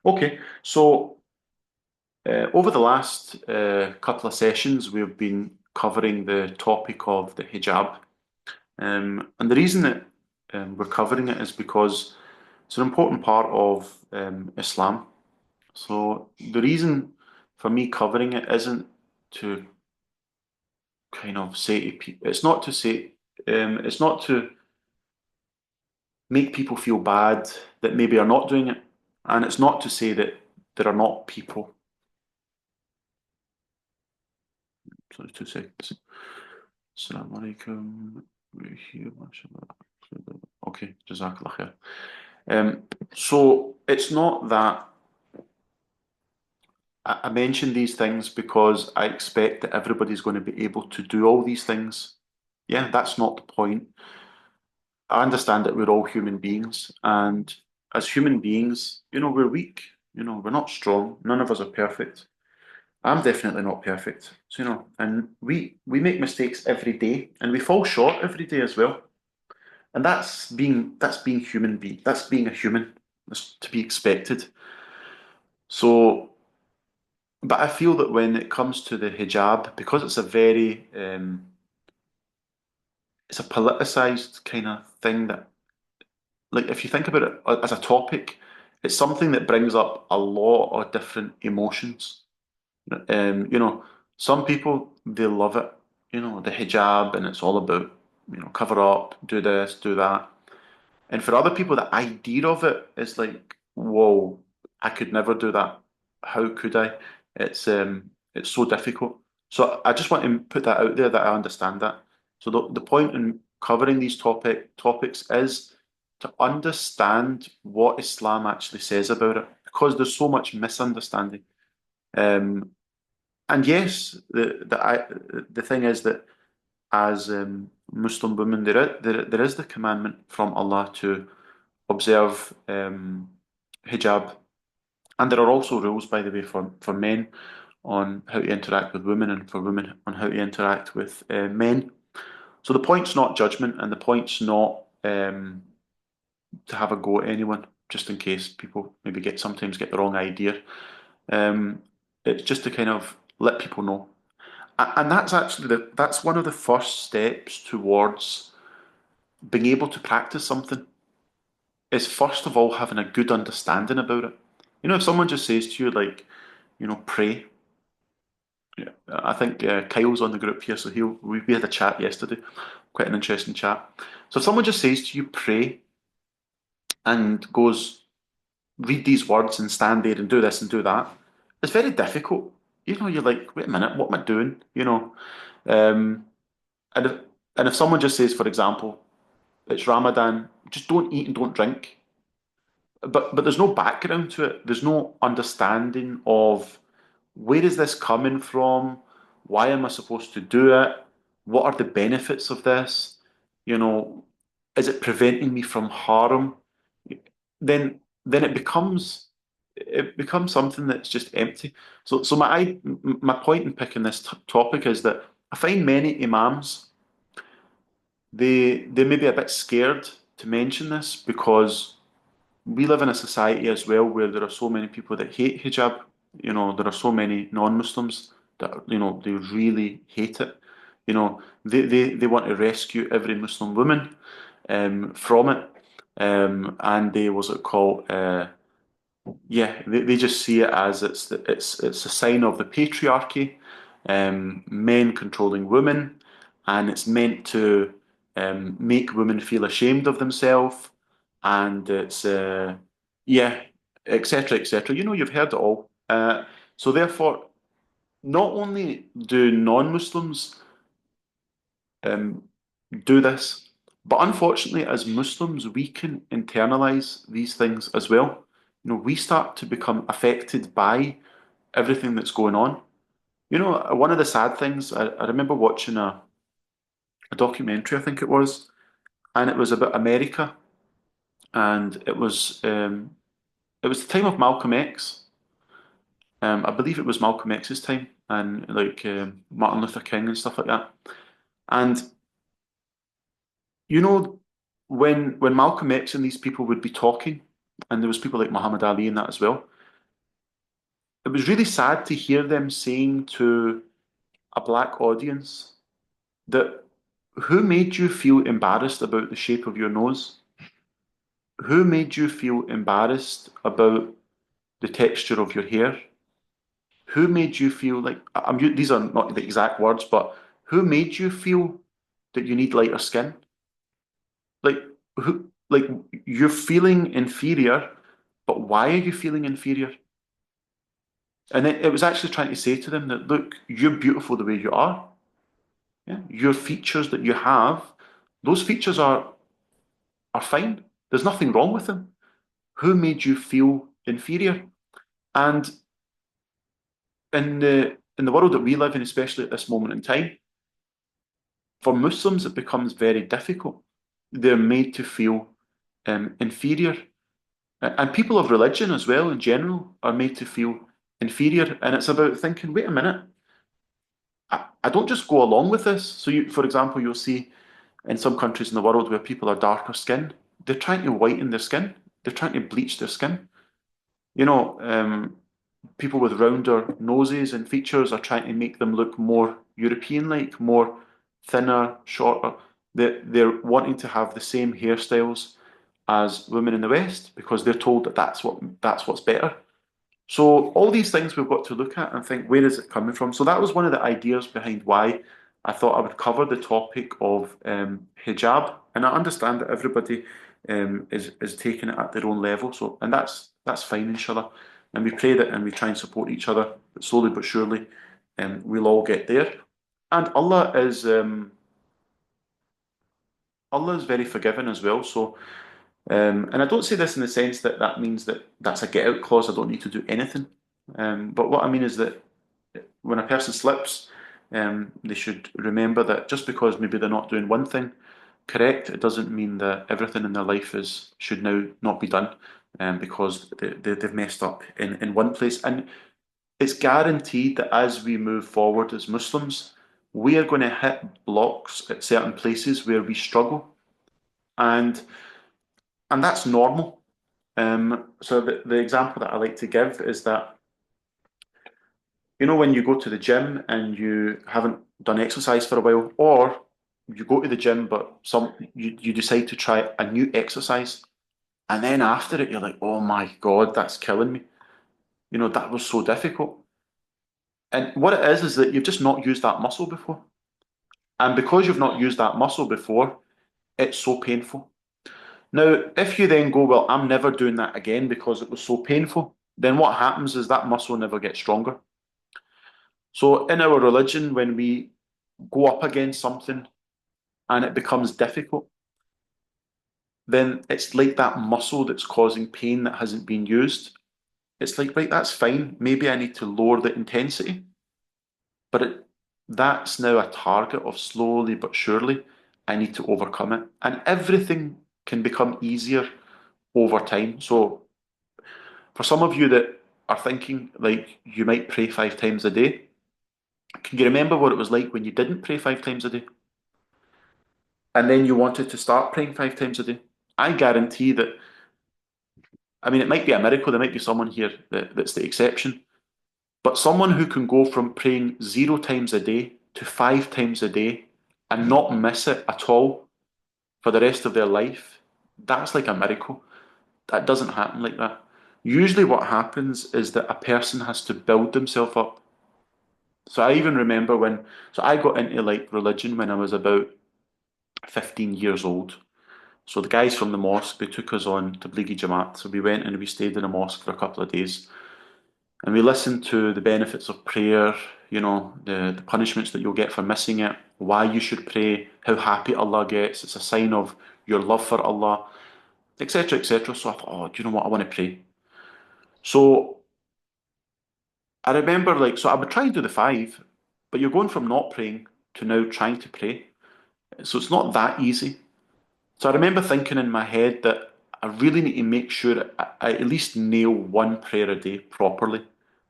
Okay, so over the last couple of sessions, we've been covering the topic of the hijab. And the reason that we're covering it is because it's an important part of Islam. So the reason for me covering it isn't to kind of say to people, it's not to make people feel bad that maybe are not doing it. And it's not to say that there are not people. Sorry, 2 seconds. Assalamu alaikum. We're here, mashallah. Okay, Jazakallah khair. So it's not that I mention these things because I expect that everybody's going to be able to do all these things. Yeah, that's not the point. I understand that we're all human beings, and as human beings, we're weak. We're not strong. None of us are perfect. I'm definitely not perfect. So, and we make mistakes every day, and we fall short every day as well. And that's being human being. That's being a human. That's to be expected. So, but I feel that when it comes to the hijab, because it's a politicized kind of thing that, like, if you think about it as a topic, it's something that brings up a lot of different emotions. Um, you know, some people they love it, the hijab, and it's all about, cover up, do this, do that. And for other people, the idea of it is like, whoa, I could never do that. How could I? It's so difficult. So I just want to put that out there that I understand that. So the point in covering these topics is to understand what Islam actually says about it, because there's so much misunderstanding. Um, and yes, the thing is that as Muslim women, there is the commandment from Allah to observe hijab, and there are also rules, by the way, for men on how to interact with women, and for women on how to interact with men. So the point's not judgment, and the point's not to have a go at anyone, just in case people maybe sometimes get the wrong idea. Um, it's just to kind of let people know. And that's actually that's one of the first steps towards being able to practice something, is first of all having a good understanding about it. If someone just says to you, like, pray. Yeah, I think Kyle's on the group here, so we had a chat yesterday, quite an interesting chat. So if someone just says to you, pray, and goes, read these words and stand there and do this and do that, it's very difficult. You're like, wait a minute, what am I doing? Um, and if someone just says, for example, it's Ramadan, just don't eat and don't drink. But there's no background to it. There's no understanding of, where is this coming from? Why am I supposed to do it? What are the benefits of this? You know, is it preventing me from harm? Then it becomes something that's just empty. So my point in picking this topic is that I find many imams, they may be a bit scared to mention this, because we live in a society as well where there are so many people that hate hijab. There are so many non-Muslims that, they really hate it. They want to rescue every Muslim woman from it. And they, what's it called? Yeah, they just see it as it's a sign of the patriarchy, men controlling women, and it's meant to make women feel ashamed of themselves, and it's yeah, etc. etc. You've heard it all. So therefore, not only do non-Muslims um, do this, but unfortunately, as Muslims, we can internalize these things as well. We start to become affected by everything that's going on. One of the sad things, I remember watching a documentary, I think it was, and it was about America, and it was the time of Malcolm X. I believe it was Malcolm X's time, and like Martin Luther King and stuff like that. And you know, when Malcolm X and these people would be talking, and there was people like Muhammad Ali and that as well. it was really sad to hear them saying to a black audience that who made you feel embarrassed about the shape of your nose? Who made you feel embarrassed about the texture of your hair? Who made you feel like these are not the exact words, but who made you feel that you need lighter skin? Like like you're feeling inferior, but why are you feeling inferior? And it was actually trying to say to them that look, you're beautiful the way you are. Yeah? Your features that you have, those features are fine. There's nothing wrong with them. Who made you feel inferior? And in the world that we live in, especially at this moment in time, for Muslims, it becomes very difficult. They're made to feel inferior. And people of religion as well, in general, are made to feel inferior. And it's about thinking, wait a minute, I don't just go along with this. So, for example, you'll see in some countries in the world where people are darker skinned, they're trying to whiten their skin, they're trying to bleach their skin. You know, people with rounder noses and features are trying to make them look more European-like, more thinner, shorter. They're wanting to have the same hairstyles as women in the West because they're told that that's what's better. So all these things we've got to look at and think, where is it coming from? So that was one of the ideas behind why I thought I would cover the topic of hijab. And I understand that everybody is taking it at their own level. So and that's fine, inshallah. And we pray that and we try and support each other, but slowly but surely, we'll all get there. And Allah is very forgiving as well. So and I don't say this in the sense that that means that that's a get out clause. I don't need to do anything. But what I mean is that when a person slips, they should remember that just because maybe they're not doing one thing correct, it doesn't mean that everything in their life is should now not be done, because they've messed up in one place. And it's guaranteed that as we move forward as Muslims, we are going to hit blocks at certain places where we struggle, and and that's normal. So the example that I like to give is that when you go to the gym and you haven't done exercise for a while, or you go to the gym but you decide to try a new exercise, and then after it you're like, oh my God, that's killing me. That was so difficult. And what it is that you've just not used that muscle before. And because you've not used that muscle before, it's so painful. Now, if you then go, well, I'm never doing that again because it was so painful, then what happens is that muscle never gets stronger. So in our religion, when we go up against something and it becomes difficult, then it's like that muscle that's causing pain that hasn't been used. It's like, right, that's fine. Maybe I need to lower the intensity, but that's now a target of slowly but surely I need to overcome it. And everything can become easier over time. So for some of you that are thinking like you might pray 5 times a day, can you remember what it was like when you didn't pray 5 times a day? And then you wanted to start praying 5 times a day? I guarantee that, I mean, it might be a miracle, there might be someone here that's the exception, but someone who can go from praying 0 times a day to 5 times a day and not miss it at all for the rest of their life, that's like a miracle. That doesn't happen like that. Usually, what happens is that a person has to build themselves up. So I even remember so I got into like religion when I was about 15 years old. So the guys from the mosque, they took us on to Judgement. So we went and we stayed in a mosque for a couple of days. And we listened to the benefits of prayer, the punishments that you'll get for missing it, why you should pray, how happy Allah gets. It's a sign of your love for Allah, etc., etc. So I thought, oh, do you know what? I want to pray. So I remember, like, so I would try and do the five, but you're going from not praying to now trying to pray. So it's not that easy. So I remember thinking in my head that I really need to make sure I at least nail one prayer a day properly.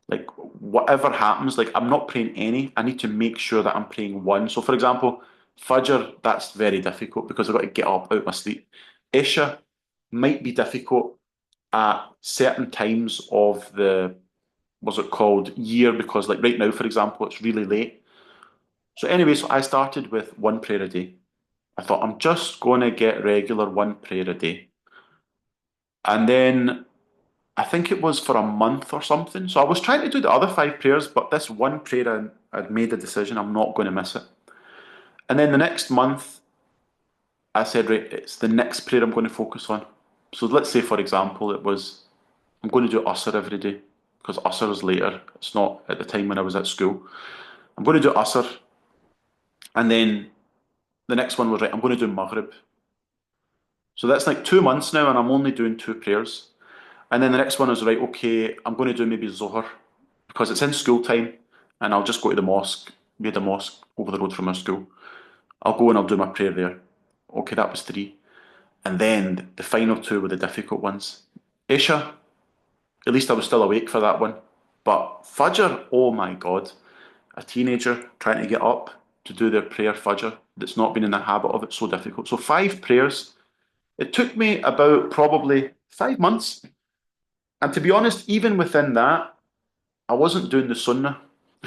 Like whatever happens, like I'm not praying any, I need to make sure that I'm praying one. So for example, Fajr, that's very difficult because I've got to get up out of my sleep. Isha might be difficult at certain times of the was it called, year, because like right now, for example, it's really late. So anyway, so I started with one prayer a day. I thought I'm just going to get regular one prayer a day. And then I think it was for a month or something. So I was trying to do the other five prayers, but this one prayer, I'd made a decision I'm not going to miss it. And then the next month, I said, right, it's the next prayer I'm going to focus on. So let's say, for example, it was I'm going to do Usr every day because Usr is later. It's not at the time when I was at school. I'm going to do Usr, and then the next one was right. I'm going to do Maghrib. So that's like 2 months now, and I'm only doing two prayers. And then the next one is right. Okay, I'm going to do maybe Zohar because it's in school time, and I'll just go to the mosque. We had a mosque over the road from our school. I'll go and I'll do my prayer there. Okay, that was three. And then the final two were the difficult ones. Isha, at least I was still awake for that one. But Fajr, oh my God, a teenager trying to get up to do their prayer Fajr that's not been in the habit of it, so difficult. So five prayers. It took me about probably 5 months. And to be honest, even within that, I wasn't doing the sunnah.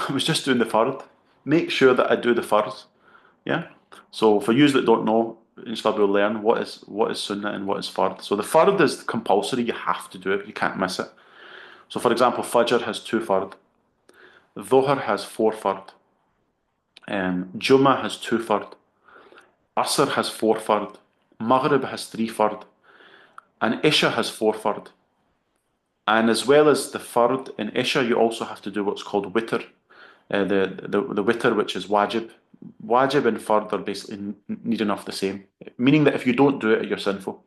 I was just doing the fard. Make sure that I do the fard. Yeah. So for you that don't know, inshallah we'll learn what is sunnah and what is fard. So the fard is compulsory, you have to do it, you can't miss it. So for example, Fajr has two fard, Dhuhr has four fard, Jummah has two fard, Asr has four fard, Maghrib has three fard, and Isha has four fard. And as well as the fard in Isha, you also have to do what's called witr, the witr, which is wajib. Wajib and fard are basically near enough the same, meaning that if you don't do it, you're sinful.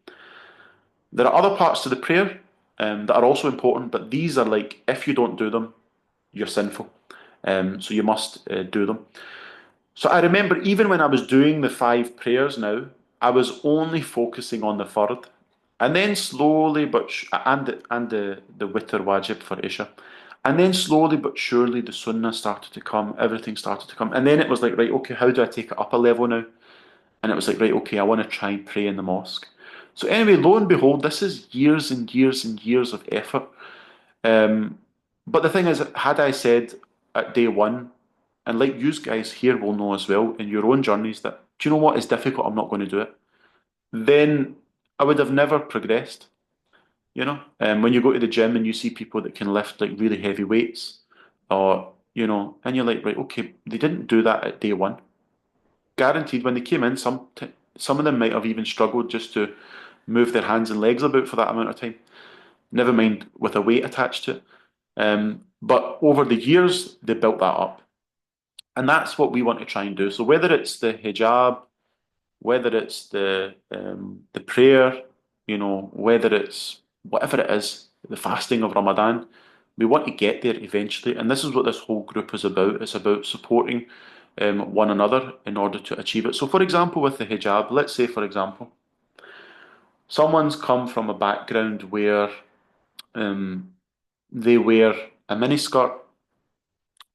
There are other parts to the prayer that are also important, but these are like if you don't do them, you're sinful. So you must do them. So I remember even when I was doing the five prayers now, I was only focusing on the fard, and then slowly and the witr wajib for Isha, and then slowly but surely the sunnah started to come. Everything started to come, and then it was like, right, okay, how do I take it up a level now? And it was like, right, okay, I want to try and pray in the mosque. So anyway, lo and behold, this is years and years and years of effort. Um, but the thing is, had I said at day one, and like you guys here will know as well in your own journeys that, do you know what is difficult? I'm not going to do it. Then I would have never progressed. When you go to the gym and you see people that can lift like really heavy weights, or and you're like, right, okay, they didn't do that at day one. Guaranteed, when they came in, some of them might have even struggled just to move their hands and legs about for that amount of time. Never mind with a weight attached to it. But over the years, they built that up. And that's what we want to try and do. So whether it's the hijab, whether it's the prayer, whether it's whatever it is, the fasting of Ramadan, we want to get there eventually. And this is what this whole group is about. It's about supporting one another in order to achieve it. So for example, with the hijab, let's say for example, someone's come from a background where um, they wear a miniskirt,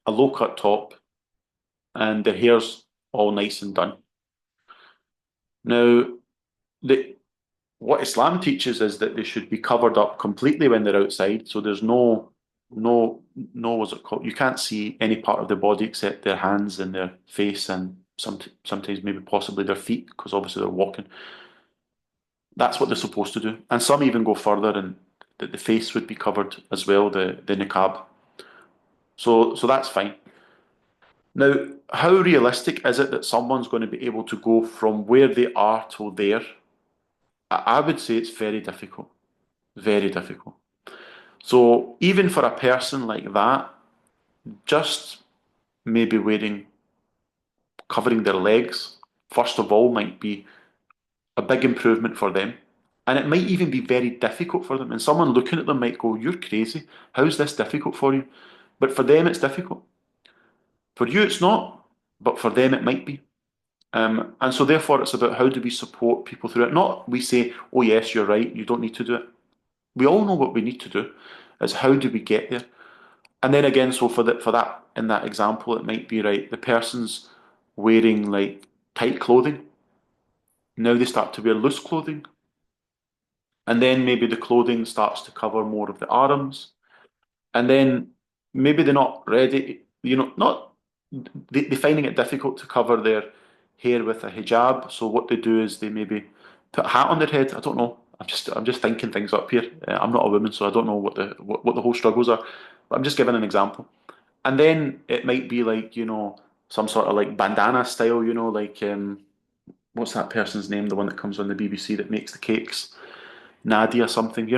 a low cut top, and their hair's all nice and done. Now, the, what Islam teaches is that they should be covered up completely when they're outside. So there's no, what's it called? You can't see any part of their body except their hands and their face, and sometimes maybe possibly their feet, because obviously they're walking. That's what they're supposed to do. And some even go further, and that the face would be covered as well, the niqab. So that's fine. Now, how realistic is it that someone's going to be able to go from where they are to there? I would say it's very difficult. Very difficult. So even for a person like that, just maybe covering their legs, first of all, might be a big improvement for them. And it might even be very difficult for them. And someone looking at them might go, "You're crazy. How's this difficult for you?" But for them, it's difficult. For you, it's not. But for them, it might be. And so therefore, it's about how do we support people through it. Not we say, "Oh yes, you're right. You don't need to do it." We all know what we need to do. It's how do we get there? And then again, so for that in that example, it might be right. The person's wearing like tight clothing. Now they start to wear loose clothing, and then maybe the clothing starts to cover more of the arms, and then maybe they're not ready, not they finding it difficult to cover their hair with a hijab. So what they do is they maybe put a hat on their head. I don't know. I'm just thinking things up here. I'm not a woman, so I don't know what the whole struggles are. But I'm just giving an example. And then it might be like, some sort of like bandana style, like what's that person's name? The one that comes on the BBC that makes the cakes, Nadia something.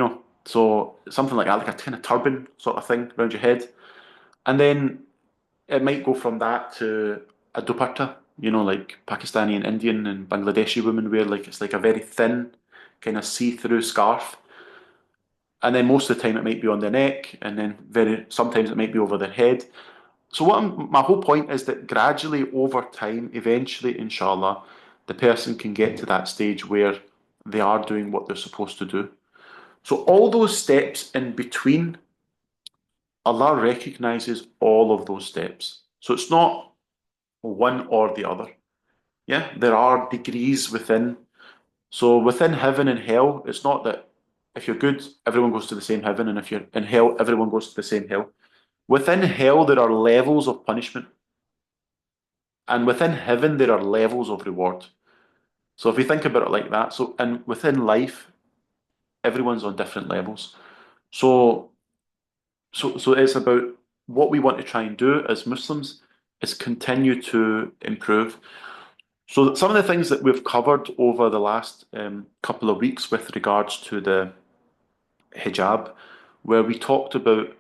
So something like that, like a kind of turban sort of thing around your head. And then it might go from that to a dupatta, like Pakistani and Indian and Bangladeshi women wear, like it's like a very thin, kind of see-through scarf. And then most of the time it might be on their neck, and then very sometimes it might be over their head. So my whole point is that gradually over time, eventually, inshallah, the person can get to that stage where they are doing what they're supposed to do. So all those steps in between, Allah recognizes all of those steps. So it's not one or the other. Yeah, there are degrees within. So within heaven and hell, it's not that if you're good, everyone goes to the same heaven, and if you're in hell, everyone goes to the same hell. Within hell, there are levels of punishment, and within heaven, there are levels of reward. So if you think about it like that, so and within life, everyone's on different levels. So so it's about what we want to try and do as Muslims is continue to improve. So some of the things that we've covered over the last couple of weeks with regards to the hijab, where we talked about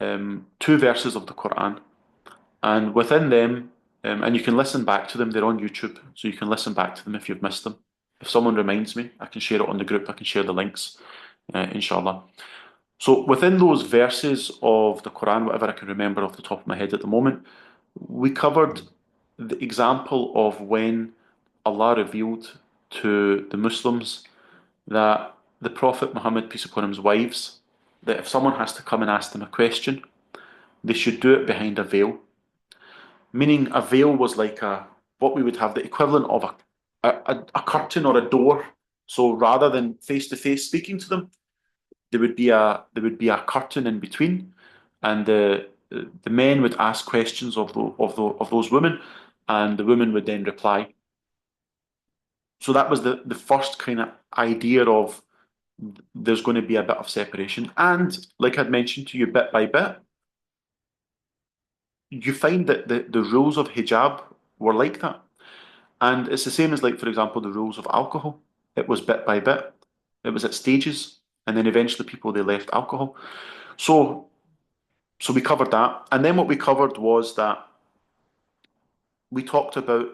two verses of the Quran, and within them, and you can listen back to them. They're on YouTube, so you can listen back to them if you've missed them. If someone reminds me, I can share it on the group. I can share the links, inshallah. So within those verses of the Quran, whatever I can remember off the top of my head at the moment, we covered the example of when Allah revealed to the Muslims that the Prophet Muhammad, peace upon him's wives, that if someone has to come and ask them a question, they should do it behind a veil. Meaning a veil was like what we would have the equivalent of a curtain or a door. So rather than face to face speaking to them, there would be a curtain in between, and the men would ask questions of those women, and the women would then reply. So that was the first kind of idea of there's going to be a bit of separation. And like I'd mentioned to you, bit by bit, you find that the rules of hijab were like that. And it's the same as, like, for example, the rules of alcohol. It was bit by bit, it was at stages, and then eventually people they left alcohol. So so we covered that. And then what we covered was that we talked about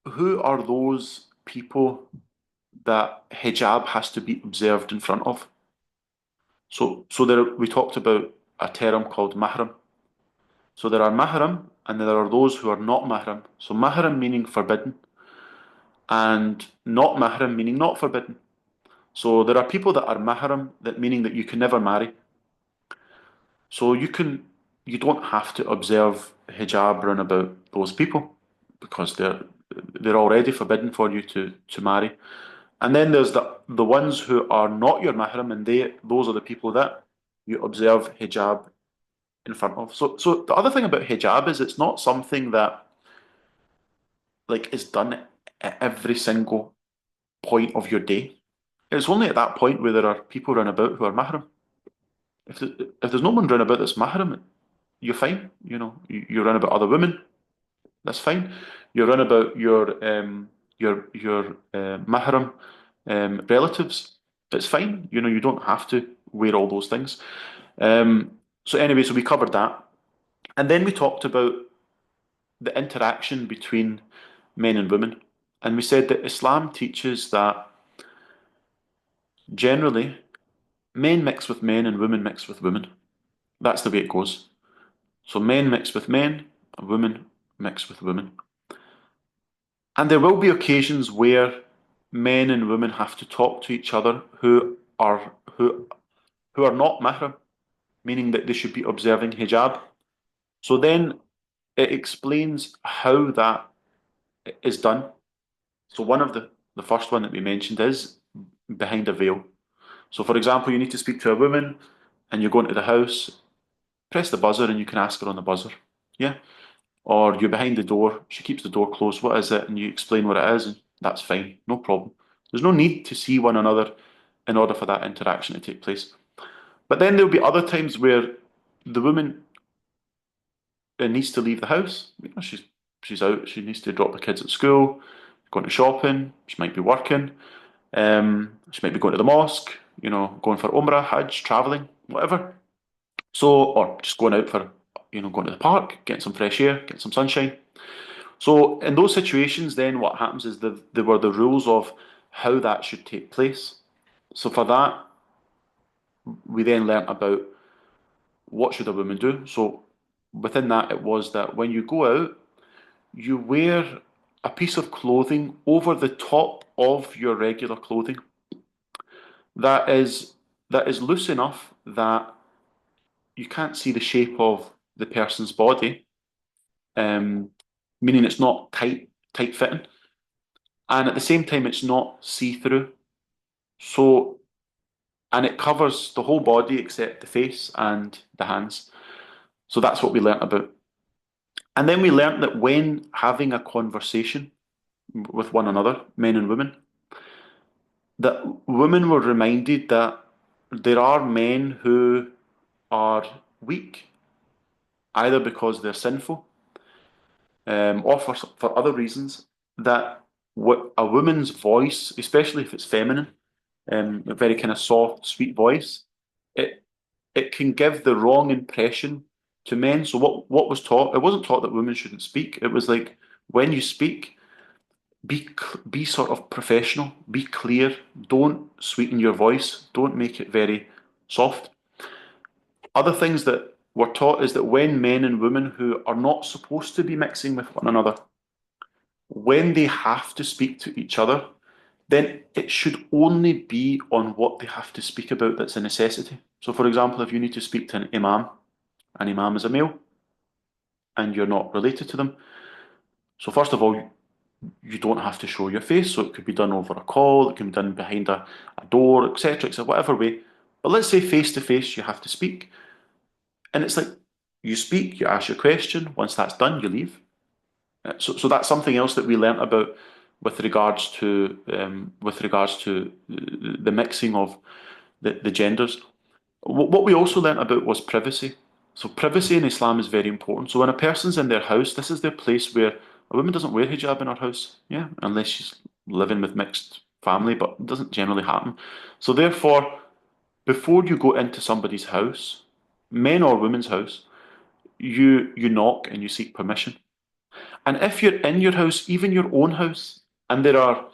who are those people that hijab has to be observed in front of. So there we talked about a term called mahram. So there are mahram and there are those who are not mahram. So mahram meaning forbidden and not mahram meaning not forbidden. So there are people that are mahram, that meaning that you can never marry. So you don't have to observe hijab round about those people because they're already forbidden for you to marry. And then there's the ones who are not your mahram, and those are the people that you observe hijab in front of. So the other thing about hijab is it's not something that like is done at every single point of your day. It's only at that point where there are people round about who are mahram. If there's no one round about that's mahram, you're fine. You run about other women, that's fine. You run about your mahram relatives, it's fine. You don't have to wear all those things. So anyway, so we covered that, and then we talked about the interaction between men and women, and we said that Islam teaches that generally men mix with men and women mix with women. That's the way it goes. So men mix with men, and women mix with women. And there will be occasions where men and women have to talk to each other who are not mahram, meaning that they should be observing hijab. So then it explains how that is done. So one of the first one that we mentioned is behind a veil. So for example, you need to speak to a woman and you go into the house, press the buzzer and you can ask her on the buzzer. Yeah. Or you're behind the door, she keeps the door closed, what is it? And you explain what it is, and that's fine, no problem. There's no need to see one another in order for that interaction to take place. But then there'll be other times where the woman needs to leave the house. She's out, she needs to drop the kids at school, going to shopping, she might be working, she might be going to the mosque, going for Umrah, Hajj, traveling, whatever. So, or just going out for, going to the park, getting some fresh air, getting some sunshine. So in those situations, then what happens is there were the rules of how that should take place. So for that, we then learnt about what should a woman do. So within that, it was that when you go out, you wear a piece of clothing over the top of your regular clothing that is that is loose enough that you can't see the shape of the person's body, um, meaning it's not tight fitting, and at the same time it's not see through. So and it covers the whole body except the face and the hands. So that's what we learnt about. And then we learnt that when having a conversation with one another, men and women, that women were reminded that there are men who are weak, either because they're sinful or for other reasons, that what a woman's voice, especially if it's feminine, a very kind of soft, sweet voice, it it can give the wrong impression to men. So what was taught? It wasn't taught that women shouldn't speak. It was like when you speak, be sort of professional, be clear. Don't sweeten your voice. Don't make it very soft. Other things that were taught is that when men and women who are not supposed to be mixing with one another, when they have to speak to each other, then it should only be on what they have to speak about that's a necessity. So, for example, if you need to speak to an imam is a male, and you're not related to them. So, first of all, you don't have to show your face, so it could be done over a call, it can be done behind a door, etc., etc., whatever way. But let's say face to face, you have to speak, and it's like you speak, you ask your question. Once that's done, you leave. So that's something else that we learnt about with regards to the mixing of the genders. What we also learnt about was privacy. So privacy in Islam is very important. So when a person's in their house, this is their place where a woman doesn't wear hijab in her house, yeah, unless she's living with mixed family, but it doesn't generally happen. So therefore, before you go into somebody's house, men or women's house, you knock and you seek permission. And if you're in your house, even your own house, and there are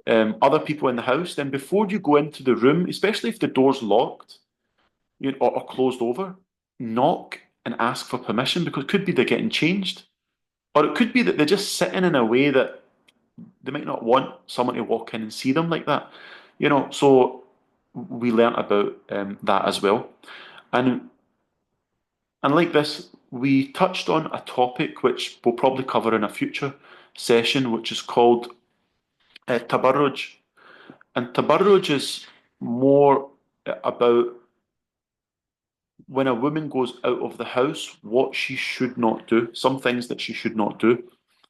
other people in the house, then before you go into the room, especially if the door's locked, or closed over, knock and ask for permission, because it could be they're getting changed, or it could be that they're just sitting in a way that they might not want someone to walk in and see them like that. So we learnt about that as well. And like this, we touched on a topic which we'll probably cover in a future session, which is called tabarruj. And tabarruj is more about when a woman goes out of the house, what she should not do, some things that she should not do.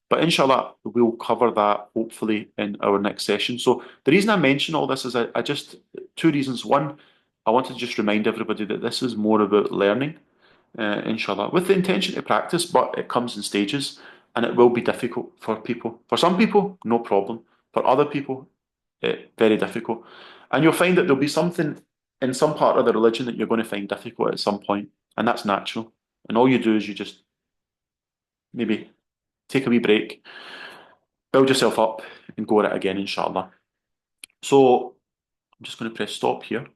But inshallah, we'll cover that hopefully in our next session. So the reason I mention all this is I just, two reasons. One, I want to just remind everybody that this is more about learning, inshallah, with the intention to practice, but it comes in stages and it will be difficult for people. For some people, no problem. For other people, very difficult. And you'll find that there'll be something in some part of the religion that you're going to find difficult at some point, and that's natural. And all you do is you just maybe take a wee break, build yourself up, and go at it again, inshallah. So I'm just going to press stop here.